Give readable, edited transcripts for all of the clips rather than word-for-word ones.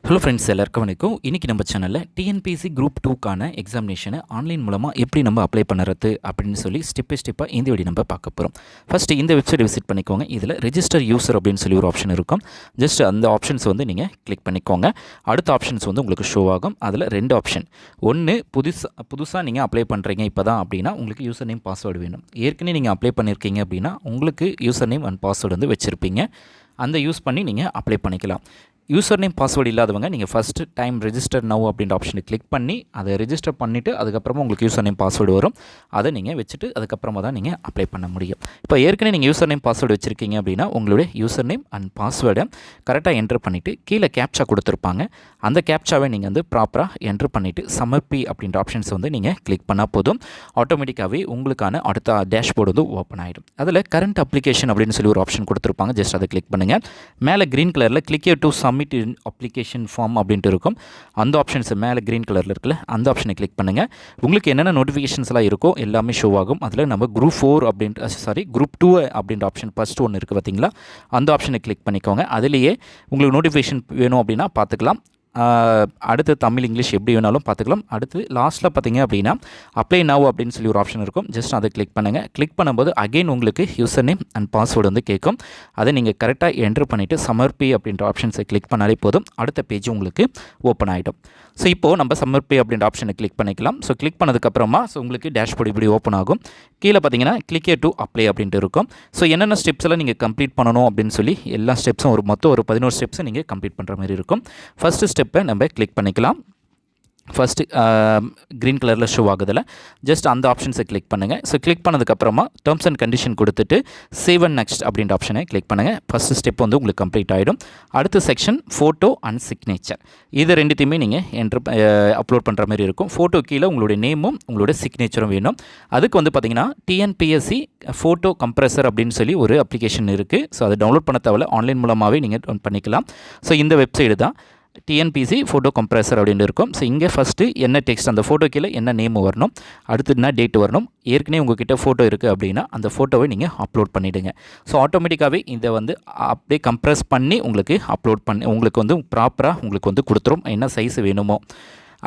Hello friends, எல்லாருக்கும் வணக்கம். இன்றைக்கி நம்ம சேனலில் டிஎன்பிஎஸ்சி குரூப் 2க்கான எக்ஸாமினேஷனை ஆன்லைன் மூலமாக எப்படி நம்ம அப்ளை பண்ணுறது அப்படின்னு சொல்லி ஸ்டெப் பை ஸ்டெப்பாக இந்த வீடியோ நம்ம பார்க்க போகிறோம். ஃபஸ்ட்டு இந்த வெப்சைட் விசிட் பண்ணிக்கோங்க. இதில் ரெஜிஸ்டர் யூசர் அப்படின்னு சொல்லி ஒரு ஆப்ஷன் இருக்கும். ஜஸ்ட் அந்த ஆப்ஷன்ஸ் வந்து நீங்கள் கிளிக் பண்ணிக்கோங்க. அடுத்த ஆப்ஷன்ஸ் வந்து உங்களுக்கு ஷோ ஆகும். அதில் ரெண்டு ஆப்ஷன். ஒன்று புதுசாக நீங்கள் அப்ளை பண்ணுறீங்க இப்போ தான் அப்படின்னா உங்களுக்கு யூசர் நேம் பாஸ்வேர்டு வேணும். ஏற்கனவே நீங்கள் அப்ளை பண்ணியிருக்கீங்க அப்படின்னா உங்களுக்கு யூசர் நேம் அண்ட் பாஸ்வேர்டு வந்து வச்சுருப்பீங்க. அந்த யூஸ் பண்ணி நீங்கள் அப்ளை பண்ணிக்கலாம். யூசர் நேம் பாஸ்வேர்டு இல்லாதவங்க நீங்கள் ஃபஸ்ட்டு டைம் ரெஜிஸ்டர் நவ் அப்படின்ற ஆப்ஷனை கிளிக் பண்ணி அதை ரெஜிஸ்டர் பண்ணிவிட்டு அதுக்கப்புறமா உங்களுக்கு யூசர் நேம் பாஸ்வேர்டு வரும். அதை நீங்கள் வச்சுட்டு அதுக்கப்புறமா தான் நீங்கள் அப்ளை பண்ண முடியும். இப்போ ஏற்கனவே நீங்கள் யூசர் நேம் பாஸ்வேர்டு வச்சுருக்கீங்க அப்படின்னா உங்களுடைய யூசர் நேம் அண்ட் பாஸ்வேர்டை கரெக்டாக என்ட்ரு பண்ணிவிட்டு கீழே கேப்சா கொடுத்துருப்பாங்க. அந்த கேப்சாவை நீங்கள் வந்து ப்ராப்பராக என்ட்ரு பண்ணிவிட்டு சமர்ப்பி அப்படின்ற ஆப்ஷன்ஸ் வந்து நீங்கள் கிளிக் பண்ணால் போதும். ஆட்டோமேட்டிக்காகவே உங்களுக்கான அடுத்த டேஷ்போர்டு வந்து ஓப்பன் ஆகிடும். அதில் கரண்ட் அப்ளிகேஷன் அப்படின்னு சொல்லி ஒரு ஆப்ஷன் கொடுத்துருப்பாங்க. ஜஸ்ட் அதை கிளிக் பண்ணுங்கள். மேலே க்ரீன் கலரில் click to submit application form அப்படின்ட்டு இருக்கும். அந்த ஆப்ஷன்ஸ் மேலே க்ரீன் கலரில் இருக்குல்ல, அந்த ஆப்ஷனை கிளிக் பண்ணுங்கள். உங்களுக்கு என்னென்ன நோட்டிஃபிகேஷன்ஸ்லாம் இருக்கோ எல்லாமே ஷோ ஆகும். அதில் நம்ம குரூப் 4 குரூப் 2 அப்படின்ற ஆப்ஷன் ஃபஸ்ட்டு ஒன்று இருக்குது பார்த்தீங்களா, அந்த ஆப்ஷனை கிளிக் பண்ணிக்கோங்க. அதிலேயே உங்களுக்கு நோட்டிஃபிகேஷன் வேணும் அப்படின்னா பார்த்துக்கலாம். அடுத்து தமிழ் இங்கிலீஷ் எப்படி வேணாலும் பார்த்துக்கலாம். அடுத்து லாஸ்ட்டில் பார்த்தீங்க அப்படின்னா அப்ளை நவ் அப்படின்னு சொல்லி ஒரு ஆப்ஷன் இருக்கும். ஜஸ்ட் அதை கிளிக் பண்ணுங்கள். கிளிக் பண்ணும்போது அகெயின் உங்களுக்கு யூசர் நேம் அண்ட் பாஸ்வேர்டு வந்து கேட்கும். அதை நீங்கள் கரெக்டாக என்ட்ரு பண்ணிவிட்டு சமர்ப்பி அப்படின்ற ஆப்ஷன்ஸை கிளிக் பண்ணாலே போதும். அடுத்த பேஜ் உங்களுக்கு ஓப்பன் ஆகிடும். ஸோ இப்போது நம்ம சமர்ப்பி அப்படின்ற ஆப்ஷனை கிளிக் பண்ணிக்கலாம். ஸோ கிளிக் பண்ணதுக்கப்புறமா உங்களுக்கு டேஷ்போர்டு இப்படி ஓப்பன் ஆகும். கீழே பார்த்தீங்கன்னா கிளிக் டு அப்ளை அப்படின்ட்டு இருக்கும். ஸோ என்னென்ன ஸ்டெப்ஸ் எல்லாம் நீங்கள் கம்ப்ளீட் பண்ணணும் அப்படின்னு சொல்லி எல்லா ஸ்டெப்ஸும் மொத்தம் ஒரு 11 ஸ்டெப்ஸை நீங்கள் கம்ப்ளீட் பண்ணுற மாதிரி இருக்கும். ஃபஸ்ட்டு ஸ்டெப்பை நம்ம கிளிக் பண்ணிக்கலாம். ஃபஸ்ட்டு க்ரீன் கலரில் ஷோ ஆகுதில் ஜஸ்ட் அந்த ஆப்ஷன்ஸை கிளிக் பண்ணுங்கள். ஸோ கிளிக் பண்ணதுக்கப்புறமா டேர்ம்ஸ் அண்ட் கண்டிஷன் கொடுத்துட்டு சேவ் அண்ட் நெக்ஸ்ட் அப்படின்ற ஆப்ஷனை கிளிக் பண்ணுங்கள். ஃபஸ்ட்டு ஸ்டெப் வந்து உங்களுக்கு கம்ப்ளீட் ஆகிடும். அடுத்த செக்ஷன் ஃபோட்டோ அண்ட் சிக்னேச்சர். இது ரெண்டுத்தையுமே நீங்கள் அப்லோட் பண்ணுற மாதிரி இருக்கும். ஃபோட்டோ கீழே உங்களுடைய நேமும் உங்களுடைய சிக்னேச்சரும் வேணும். அதுக்கு வந்து பார்த்திங்கன்னா டிஎன்பிஎஸ்சி ஃபோட்டோ கம்ப்ரெசர் அப்படின்னு சொல்லி ஒரு அப்ளிகேஷன் இருக்குது. ஸோ அதை டவுன்லோட் பண்ண தேவையில்ல, ஆன்லைன் மூலமாகவே நீங்கள் பண்ணிக்கலாம். ஸோ இந்த வெப்சைடு தான் டிஎன்பிசி ஃபோட்டோ கம்ப்ரெசர் அப்படின்னு இருக்கும். ஸோ இங்கே ஃபஸ்ட்டு என்ன டெக்ஸ்ட், அந்த ஃபோட்டோ கீழே என்ன நேம் வரணும், அடுத்து என்ன டேட் வரணும். ஏற்கனவே உங்கள்கிட்ட ஃபோட்டோ இருக்குது அப்படின்னா அந்த ஃபோட்டோவை நீங்கள் அப்லோட் பண்ணிவிடுங்க. ஸோ ஆட்டோமேட்டிக்காகவே இதை வந்து அப்படியே கம்ப்ரெஸ் பண்ணி உங்களுக்கு அப்லோட் பண்ணி உங்களுக்கு வந்து ப்ராப்பராக உங்களுக்கு வந்து கொடுத்துரும் என்ன சைஸ் வேணுமோ.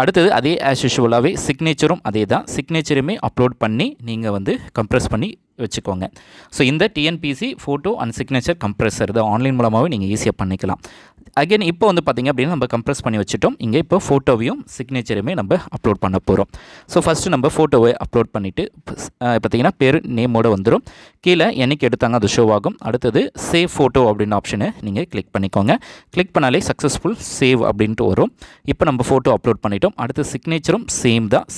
அடுத்தது அதே ஆஸ் யூஷுவலாகவே சிக்னேச்சரும் அதே தான். சிக்னேச்சருமே அப்லோட் பண்ணி நீங்கள் வந்து கம்ப்ரெஸ் பண்ணி வச்சுக்கோங்க. ஸோ இந்த TNPSC photo and signature compressor இதை ஆன்லைன் மூலமாகவே நீங்கள் ஈஸியாக பண்ணிக்கலாம். அகைன் இப்போ வந்து பார்த்திங்க அப்படின்னா நம்ம கம்ப்ரெஸ் பண்ணி வச்சுட்டோம். இங்கே இப்போ ஃபோட்டோவையும் சிக்னேச்சருமே நம்ம அப்லோட் பண்ண போகிறோம். ஸோ ஃபஸ்ட்டு நம்ம ஃபோட்டோவை அப்லோட் பண்ணிவிட்டு பார்த்திங்கன்னா பேர் நேமோடு வந்துடும். கீழே என்னைக்கு எடுத்தாங்க அது ஷோ ஆகும். அடுத்தது சேவ் ஃபோட்டோ அப்படின்னு ஆப்ஷனை நீங்கள் கிளிக் பண்ணிக்கோங்க. கிளிக் பண்ணாலே சக்ஸஸ்ஃபுல் சேவ் அப்படின்ட்டு வரும். இப்போ நம்ம ஃபோட்டோ அப்லோட் பண்ணிட்டோம். அடுத்து சிக்னேச்சரும் சேம் தான்.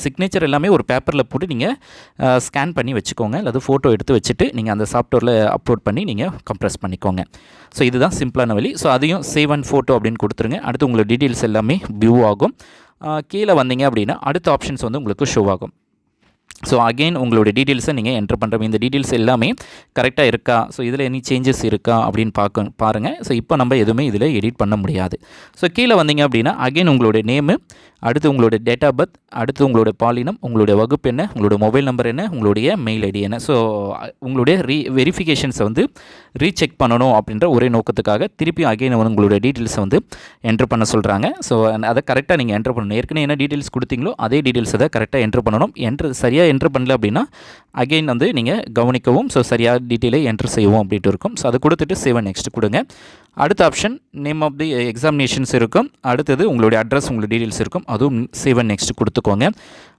சிக்னேச்சர் எல்லாமே ஒரு பேப்பரில் போட்டு நீங்கள் ஸ்கேன் பண்ணி வச்சுக்கோங்க. அல்லது ஃபோட்டோ எடுத்து வச்சுட்டு நீங்கள் அந்த சாஃப்ட்வேரில் அப்லோட் பண்ணி நீங்கள் கம்ப்ரெஸ் பண்ணிக்கோங்க. ஸோ இதுதான் சிம்பிளான வழி. ஸோ அதையும் சேவ் அண்ட் ஃபோட்டோ அப்படின்னு கொடுத்துருங்க. அடுத்து உங்களோட டீட்டெயில்ஸ் எல்லாமே வியூ ஆகும். கீழே வந்தீங்க அப்படின்னா அடுத்த ஆப்ஷன்ஸ் வந்து உங்களுக்கு ஷோ ஆகும். ஸோ அகெயின் உங்களுடைய டீட்டெயில்ஸை நீங்கள் என்ட்ரு பண்ணுற இந்த டீட்டெயில்ஸ் எல்லாமே கரெக்டாக இருக்கா, ஸோ இதில் எனி சேஞ்சஸ் இருக்கா அப்படின்னு பாருங்கள். ஸோ இப்போ நம்ம எதுவுமே இதில் எடிட் பண்ண முடியாது. ஸோ கீழே வந்தீங்க அப்படின்னா அகெயின் உங்களுடைய நேமு, அடுத்து உங்களுடைய டேட் ஆஃப் பர்த், அடுத்து உங்களுடைய பாலினம், உங்களுடைய வகுப்பு என்ன, உங்களுடைய மொபைல் நம்பர் என்ன, உங்களுடைய மெயில் ஐடி என்ன. ஸோ உங்களுடைய வெரிஃபிகேஷன்ஸை வந்து ரீசெக் பண்ணணும் அப்படின்ற ஒரே நோக்கத்துக்காக திருப்பி அகெயின் வந்து உங்களுடைய டீட்டெயில்ஸை வந்து என்ட்ரு பண்ண சொல்கிறாங்க. ஸோ அதை கரெக்டாக நீங்கள் என்ட்ரு பண்ணணும். ஏற்கனவே என்ன டீட்டெயில்ஸ் கொடுத்தீங்களோ அதே டீட்டெயில்ஸை தான் கரெக்டாக என்ட்ரு பண்ணணும். சரியாக என்ட்ரு பண்ணல அப்படின்னா அகெயின் வந்து நீங்கள் கவனிக்கவும். ஸோ சரியாக டீட்டெயிலை என்ட்ரு செய்வோம் அப்படின்ட்டு இருக்கும். ஸோ அதை கொடுத்துட்டு சேவ் நெக்ஸ்ட் கொடுங்க. அடுத்த option name of the examinations இருக்கும். அடுத்தது உங்களுடைய அட்ரஸ், உங்களுடைய டீட்டெயில்ஸ் இருக்கும். அதுவும் சேவ் நெக்ஸ்ட் கொடுத்துக்கோங்க.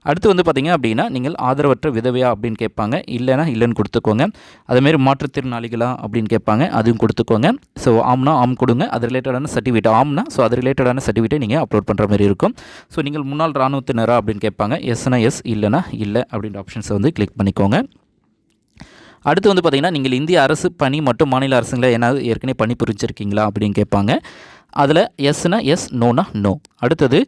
அடுத்து வந்து பார்த்திங்க அப்படின்னா நீங்கள் ஆதரவற்ற விதவையா அப்படின்னு கேட்பாங்க. இல்லைனா இல்லைன்னு கொடுத்துக்கோங்க. அதுமாரி மாற்றுத்திறனாளிகளா அப்படின்னு கேட்பாங்க, அதுவும் கொடுத்துக்கோங்க. ஸோ ஆம்னா ஆம் கொடுங்க. அது ரிலேட்டடான சர்டிஃபிகேட் ஆம்னா ஸோ அது ரிலேட்டடான சர்டிஃபிகேட்டை நீங்கள் அப்லோட் பண்ணுற மாதிரி இருக்கும். ஸோ நீங்கள் முன்னாள் இராணுவத்தினரா அப்படின்னு கேட்பாங்க. எஸ்னா எஸ், இல்லைனா இல்லை அப்படின்ற ஆப்ஷன்ஸை வந்து கிளிக் பண்ணிக்கோங்க. அடுத்து வந்து பார்த்திங்கன்னா நீங்கள் இந்திய அரசு பணி மற்றும் மாநில அரசுங்களை ஏற்கனவே பணி புரிஞ்சிருக்கீங்களா அப்படின்னு கேட்பாங்க. அதில் எஸ்னா எஸ், நோனா நோ. அடுத்தது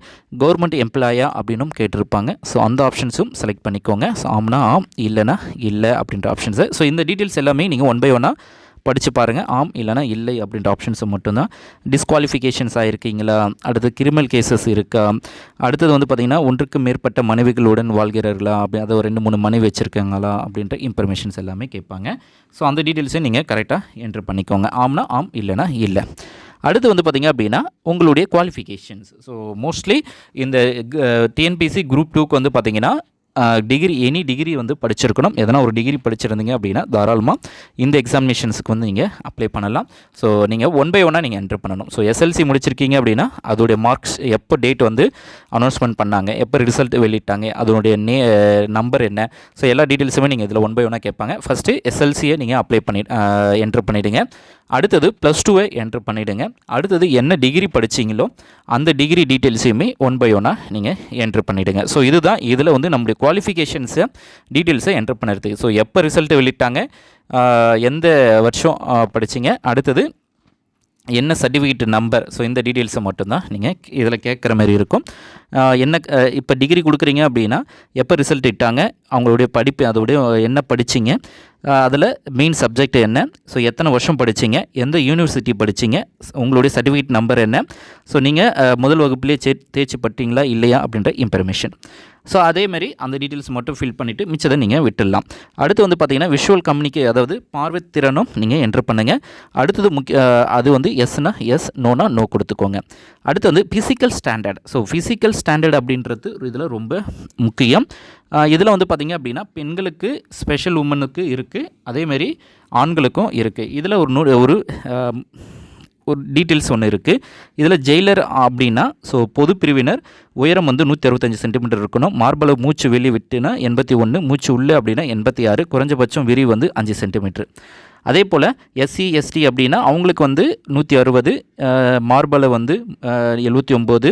கவர்மெண்ட் எம்ப்ளாயா அப்படின்னும் கேட்டிருப்பாங்க. ஸோ அந்த ஆப்ஷன்ஸும் செலக்ட் பண்ணிக்கோங்க. ஸோ ஆம்னா ஆம், இல்லைனா இல்லை அப்படின்ற ஆப்ஷன்ஸு. ஸோ இந்த டீட்டெயில்ஸ் எல்லாமே நீங்கள் ஒன் பை ஒன்னாக படித்து பாருங்கள். ஆம் இல்லைனா இல்லை அப்படின்ற ஆப்ஷன்ஸை மட்டும்தான். டிஸ்குவாலிஃபிகேஷன்ஸ் ஆகிருக்கீங்களா, அடுத்து கிரிமினல் கேசஸ் இருக்கா, அடுத்தது வந்து பார்த்திங்கன்னா ஒன்றுக்கு மேற்பட்ட மனைவிகளுடன் வாழ்கிறார்களா, அப்படி அதை 2-3 மனைவி வச்சுருக்காங்களா அப்படின்ற இன்ஃபர்மேஷன்ஸ் எல்லாமே கேட்பாங்க. ஸோ அந்த டீட்டெயில்ஸையும் நீங்கள் கரெக்டாக என்ட்ரு பண்ணிக்கோங்க. ஆம்னா ஆம், இல்லைனா இல்லை. அடுத்து வந்து பார்த்திங்க அப்படின்னா உங்களுடைய குவாலிஃபிகேஷன்ஸ். ஸோ மோஸ்ட்லி இந்த டிஎன்பிசி குரூப் 2க்கு வந்து பார்த்திங்கன்னா எனி டிகிரி வந்து படிச்சிருக்கணும். எதனா ஒரு டிகிரி படிச்சிருந்தீங்க அப்படின்னா தாராளமாக இந்த எக்ஸாமினேஷன்ஸுக்கு வந்து நீங்கள் அப்ளை பண்ணலாம். ஸோ நீங்கள் 1 by 1 நீங்கள் என்ட்ரு பண்ணணும். ஸோ எஸ்எல்சி முடிச்சிருக்கீங்க அப்படின்னா அதோடைய மார்க்ஸ் எப்போ டேட் வந்து அனௌன்ஸ்மெண்ட் பண்ணாங்க, எப்போ ரிசல்ட் வெளியிட்டாங்க, அதனுடைய நம்பர் என்ன, ஸோ எல்லா டீட்டெயில்ஸுமே நீங்கள் இதில் 1 by 1 கேட்பாங்க. ஃபஸ்ட்டு எஸ்எல்சியை நீங்கள் அப்ளை என்ட்ரு பண்ணிவிடுங்க. அடுத்தது +2 என்ட்ரு பண்ணிவிடுங்க. அடுத்தது என்ன டிகிரி படிச்சிங்களோ அந்த டிகிரி டீட்டெயில்ஸையுமே 1 by 1 நீங்கள் என்ட்ரு பண்ணிவிடுங்க. ஸோ இதுதான் இதில் வந்து நம்முடைய குவாலிஃபிகேஷன்ஸை டீட்டெயில்ஸை என்ட்ரு பண்ணுறதுக்கு. ஸோ எப்போ ரிசல்ட் வெளியிட்டாங்க, எந்த வருஷம் படிச்சிங்க, அடுத்தது என்ன சர்டிஃபிகேட் நம்பர், ஸோ இந்த டீட்டெயில்ஸை மட்டும்தான் நீங்கள் இதில் கேட்குற மாதிரி இருக்கும். என்ன இப்போ டிகிரி கொடுக்குறீங்க அப்படின்னா எப்போ ரிசல்ட் இட்டாங்க, அவங்களுடைய படிப்பு, அதோடைய என்ன படிச்சிங்க, அதில் மெயின் சப்ஜெக்ட் என்ன, ஸோ எத்தனை வருஷம் படிச்சிங்க, எந்த யூனிவர்சிட்டி படிச்சிங்க, உங்களுடைய சர்டிஃபிகேட் நம்பர் என்ன, ஸோ நீங்கள் முதல் வகுப்புலேயே தேர்ச்சி பட்டீங்களா இல்லையா அப்படின்ற இன்ஃபர்மேஷன். ஸோ அதேமாதிரி அந்த டீட்டெயில்ஸ் மட்டும் ஃபில் பண்ணிவிட்டு மிச்சதை நீங்கள் விட்டுடலாம். அடுத்து வந்து பார்த்திங்கன்னா விஷுவல் அதாவது பார்வைத்திறனும் நீங்கள் என்ட்ரு பண்ணுங்கள். அடுத்தது அது வந்து எஸ்னா எஸ், நோனா நோ கொடுத்துக்கோங்க. அடுத்து வந்து physical standard. So physical standard அப்படின்றது இதில் ரொம்ப முக்கியம். இதில் வந்து பார்த்திங்க அப்படின்னா பெண்களுக்கு ஸ்பெஷல் உமனுக்கு இருக்குது, அதேமாரி ஆண்களுக்கும் இருக்குது. இதில் ஒரு டீட்டெயில்ஸ் ஒன்று இருக்குது. இதில் ஜெயிலர் அப்படின்னா ஸோ பொது பிரிவினர் உயரம் வந்து 165 சென்டிமீட்டர் இருக்கணும். மார்பள மூச்சு வெளியே விட்டுனா 81, மூச்சு உள்ளே அப்படின்னா 86, குறைஞ்சபட்சம் விரிவு வந்து 5 சென்டிமீட்டர். அதே போல் எஸ்சி எஸ்டி அப்படின்னா அவங்களுக்கு வந்து 160, மார்பள வந்து 79,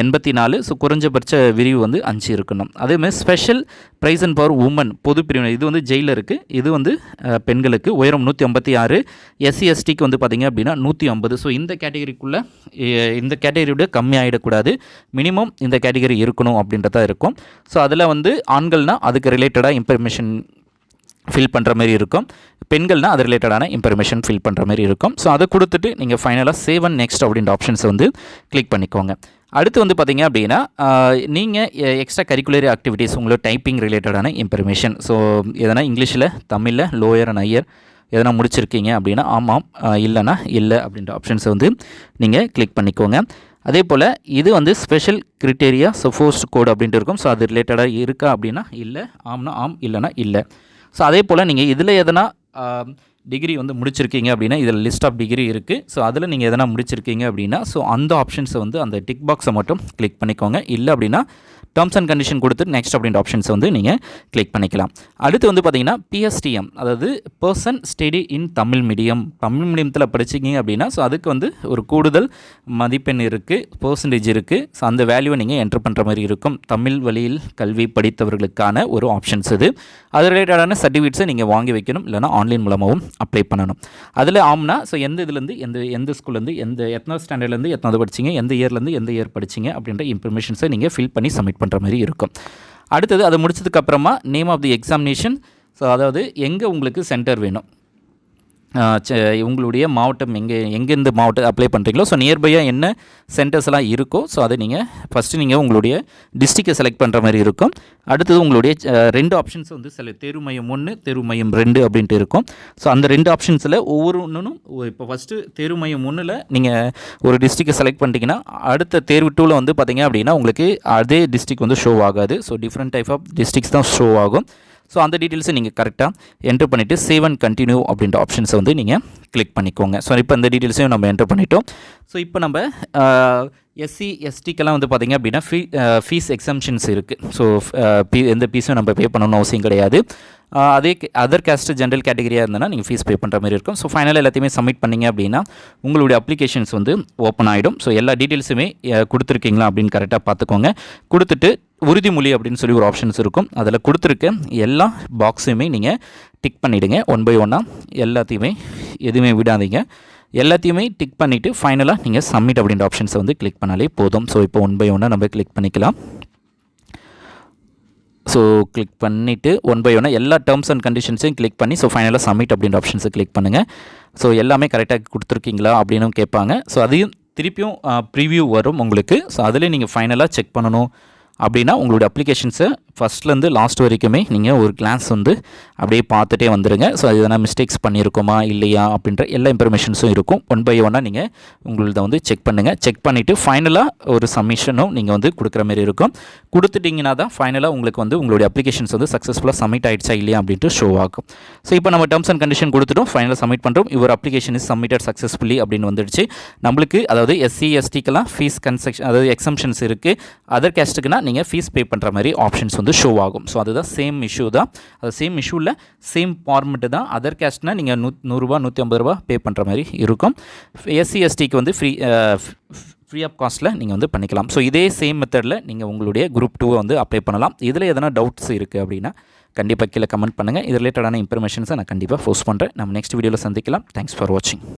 84, ஸோ குறைஞ்சபட்ச விரிவு வந்து 5 இருக்கணும். அதேமாதிரி special prize and power woman பொது பிரிவினர், இது வந்து ஜெயிலருக்கு, இது வந்து பெண்களுக்கு உயரம் 156, எஸ்சி எஸ்டிக்கு வந்து பார்த்திங்க அப்படின்னா 150. ஸோ இந்த கேட்டகரிக்குள்ளே இந்த கேட்டகரியோட கம்மியாகிடக்கூடாது, மினிமம் இந்த கேட்டகரி இருக்கணும் அப்படின்றதா இருக்கும். ஸோ அதில் வந்து ஆண்கள்னால் அதுக்கு ரிலேட்டடாக இன்ஃபர்மேஷன் ஃபில் பண்ணுற மாதிரி இருக்கும், பெண்கள்னால் அது ரிலேட்டடான இன்ஃபர்மேஷன் ஃபில் பண்ணுற மாதிரி இருக்கும். ஸோ அதை கொடுத்துட்டு நீங்கள் ஃபைனலாக சேவ் அண்ட் நெக்ஸ்ட் அப்படின்ற ஆப்ஷன்ஸை வந்து கிளிக் பண்ணிக்கோங்க. அடுத்து வந்து பார்த்திங்க அப்படின்னா நீங்கள் எக்ஸ்ட்ரா கரிக்குலர் ஆக்டிவிட்டீஸ், உங்களோட டைப்பிங் ரிலேட்டடான இன்ஃபர்மேஷன், ஸோ எதனா இங்கிலீஷில், தமிழில், லோயர் அண்ட் ஹையர் எதனா முடிச்சிருக்கீங்க அப்படின்னா ஆமாம், இல்லைனா இல்லை அப்படின்ற ஆப்ஷன்ஸை வந்து நீங்கள் கிளிக் பண்ணிக்கோங்க. அதே போல் இது வந்து special criteria, so forced code அப்படின்ட்டு இருக்கும். ஸோ அது ரிலேட்டடாக இருக்கா அப்படின்னா இல்லை, ஆம்னா ஆம், இல்லைனா இல்லை. ஸோ அதே போல் நீங்கள் இதில் எதனா டிகிரி வந்து முடிச்சிருக்கீங்க அப்படின்னா இதில் லிஸ்ட் ஆஃப் டிகிரி இருக்குது. ஸோ அதில் நீங்கள் எதனா முடிச்சிருக்கீங்க அப்படின்னா ஸோ அந்த ஆப்ஷன்ஸை வந்து அந்த டிக் பாக்ஸை மட்டும் கிளிக் பண்ணிக்கோங்க. இல்லை அப்படின்னா டேர்ம்ஸ் அண்ட் கண்டிஷன் கொடுத்து நெக்ஸ்ட் அப்படின்ற ஆப்ஷன்ஸை வந்து நீங்கள் கிளிக் பண்ணிக்கலாம். அடுத்து வந்து பார்த்திங்கன்னா பிஎஸ்டிஎம், அதாவது person study in Tamil medium, Tamil மீடியத்தில் படிச்சிங்க அப்படின்னா ஸோ அதுக்கு வந்து ஒரு கூடுதல் மதிப்பெண் இருக்குது, பர்சன்டேஜ் இருக்குது. ஸோ அந்த வேல்யூவை நீங்கள் என்ட்ரு பண்ணுற மாதிரி இருக்கும். தமிழ் வழியில் கல்வி படித்தவர்களுக்கான ஒரு ஆப்ஷன்ஸ் இது. அது ரிலேட்டடான சர்டிஃபிகேட்ஸை நீங்கள் வாங்கி வைக்கணும், இல்லைனா ஆன்லைன் மூலமாகவும் அப்ளை பண்ணணும். அதில் ஆம்னா ஸோ எந்த இதுலேருந்து எந்த ஸ்கூல்லேருந்து எத்தனை ஸ்டாண்டர்ட்லேருந்து எத்தனாவது படிச்சிங்க, எந்த இயர்லேருந்து எந்த இயர் படிச்சிங்க அப்படின்ற இன்ஃபர்மேஷன்ஸை நீங்கள் ஃபில் பண்ணி சப்மிட் பண்ணுற மாதிரி இருக்கும். அடுத்தது அதை முடிச்சதுக்கப்புறமா name of the examination, so அதாவது எங்கே உங்களுக்கு சென்டர் வேணும், உங்களுடைய மாவட்டம் எங்கேருந்து மாவட்டம் அப்ளை பண்ணுறீங்களோ ஸோ நியர்பையாக என்ன சென்டர்ஸ் எல்லாம் இருக்கோ ஸோ அதை நீங்கள் ஃபஸ்ட்டு நீங்கள் உங்களுடைய டிஸ்ட்ரிக்டை செலக்ட் பண்ணுற மாதிரி இருக்கும். அடுத்தது உங்களுடைய 2 ஆப்ஷன்ஸ் வந்து தேர்வு மையம் 1, தேர்வு மையம் 2 அப்படின்ட்டு இருக்கும். ஸோ அந்த 2 ஆப்ஷன்ஸில் ஒவ்வொரு ஒன்றும் இப்போ ஃபஸ்ட்டு தேர்வு மையம் 1ல் நீங்கள் ஒரு டிஸ்ட்ரிக்டை செலக்ட் பண்ணிட்டீங்கன்னா அடுத்த தேர்வு 2ல் வந்து பார்த்திங்க அப்படின்னா உங்களுக்கு அதே டிஸ்ட்ரிக்ட் வந்து ஷோ ஆகாது. So different type of districts தான் ஷோ ஆகும். ஸோ அந்த டீட்டெயில்ஸை நீங்கள் கரெக்டாக என்ட்ரு பண்ணிவிட்டு சேவ் அண்ட் கண்டினியூ அப்படின்ற ஆப்ஷன்ஸை வந்து நீங்கள் கிளிக் பண்ணிக்கோங்க. ஸோ இப்போ இந்த டீட்டெயில்ஸையும் நம்ம என்ட்ரு பண்ணிட்டோம். ஸோ இப்போ நம்ம எஸ்சி எஸ்டிக்கெல்லாம் வந்து பார்த்திங்க அப்படின்னா ஃபீஸ் எக்ஸம்ஷன்ஸ் இருக்குது. ஸோ எந்த ஃபீஸும் நம்ம பே பண்ணணும்னு அவசியம் கிடையாது. அதே அதர் கேஸ்ட் ஜென்ரல் கேட்டகரியாக இருந்ததுன்னா நீங்கள் ஃபீஸ் பே பண்ணுற மாதிரி இருக்கும். ஸோ ஃபைனலாக எல்லாத்தையுமே சப்மிட் பண்ணிங்க அப்படின்னா உங்களுடைய அப்ளிகேஷன்ஸ் வந்து ஓப்பன் ஆகிடும். ஸோ எல்லா டீட்டெயில்ஸுமே கொடுத்துருக்கீங்களா அப்படின்னு கரெக்டாக பார்த்துக்கோங்க. கொடுத்துட்டு உறுதிமொழி அப்படின்னு சொல்லி ஒரு ஆப்ஷன்ஸ் இருக்கும். அதில் கொடுத்துருக்க எல்லா பாக்ஸுமே நீங்கள் டிக் பண்ணிவிடுங்க. 1 by 1 எல்லாத்தையுமே எதுவுமே விடாதீங்க. எல்லாத்தையுமே டிக் பண்ணிவிட்டு ஃபைனலாக நீங்கள் சப்மிட் அப்படின்ற ஆப்ஷன்ஸை வந்து கிளிக் பண்ணாலே போதும். ஸோ இப்போ 1 by 1 நம்ம கிளிக் பண்ணிக்கலாம். ஸோ கிளிக் பண்ணிவிட்டு ஒன் பை ஒன்னாக எல்லா டேர்ம்ஸ் அண்ட் கண்டிஷன்ஸையும் கிளிக் பண்ணி ஸோ ஃபைனலாக சப்மிட் அப்படின்ற ஆப்ஷன்ஸை கிளிக் பண்ணுங்கள். ஸோ எல்லாமே கரெக்டாக கொடுத்துருக்கீங்களா அப்படின்னு கேட்பாங்க. ஸோ அதையும் திருப்பியும் ப்ரிவ்யூ வரும் உங்களுக்கு. ஸோ அதில் நீங்கள் ஃபைனலாக செக் பண்ணணும் அப்படின்னா உங்களுடைய அப்ளிகேஷன்ஸை ஃபஸ்ட்லேருந்து லாஸ்ட் வரைக்குமே நீங்கள் ஒரு கிளான்ஸ் வந்து அப்படியே பார்த்துட்டே வந்துடுங்க. ஸோ அது எதனா மிஸ்டேக்ஸ் பண்ணியிருக்கோமா இல்லையா அப்படின்ற எல்லா இன்ஃபர்மேஷன்ஸும் இருக்கும். ஒன் பை ஒன்னாக நீங்கள் உங்களதை வந்து செக் பண்ணுங்கள். செக் பண்ணிவிட்டு ஃபைனலாக ஒரு சப்மிஷனும் நீங்கள் வந்து கொடுக்குற மாதிரி இருக்கும். கொடுத்துட்டிங்கன்னா தான் ஃபைனலாக உங்களுக்கு வந்து உங்களுடைய அப்ளிகேஷன்ஸ் வந்து சக்ஸஸ்ஃபுல்லாக சப்மிட் ஆகிடுச்சா இல்லையா அப்படின்ட்டு ஷோ ஆகும். ஸோ இப்போ நம்ம டேர்ம்ஸ் அண்ட் கண்டிஷன் கொடுத்துட்டோம், ஃபைனலாக சப்மிட் பண்ணுறோம். Your application is submitted successfully அப்படின்னு வந்துடுச்சு. நம்மளுக்கு அதாவது எஸ்சி எஸ்டிக்கெல்லாம் ஃபீஸ் கன்செக்ஷன் அதாவது எக்ஸம்ஷன்ஸ் இருக்குது. அதர் கேஸ்ட்டுக்குன்னா நீங்கள் ஃபீஸ் பே பண்ணுற மாதிரி ஆப்ஷன்ஸ் வந்து ஷோ ஆகும். ஸோ அதுதான் சேம் இஷ்யூ தான். அது சேம் இஷ்யூவில் சேம் ஃபார்மெட்டு தான். அதர் கேஸ்ட்னா நீங்கள் 100 ரூபா 150 ரூபா பே பண்ணுற மாதிரி இருக்கும். எஸ்சி எஸ்டிக்கு வந்து ஃப்ரீ ஆஃப் காஸ்ட்டில் நீங்கள் வந்து பண்ணிக்கலாம். ஸோ இதே சேம் மெத்தடில் நீங்கள் உங்களுடைய குரூப் 2 வந்து அப்ளை பண்ணலாம். இதில் எதனா டவுட்ஸ் இருக்குது அப்படின்னா கண்டிப்பாக கீழே கமெண்ட் பண்ணுங்கள். இது ரிலேட்டடான இன்ஃபர்மேஷன்ஸை நான் கண்டிப்பாக போஸ்ட் பண்ணுறேன். நம்ம நெக்ஸ்ட் வீடியோவில் சந்திக்கலாம். தேங்க்ஸ் ஃபார் வாட்சிங்.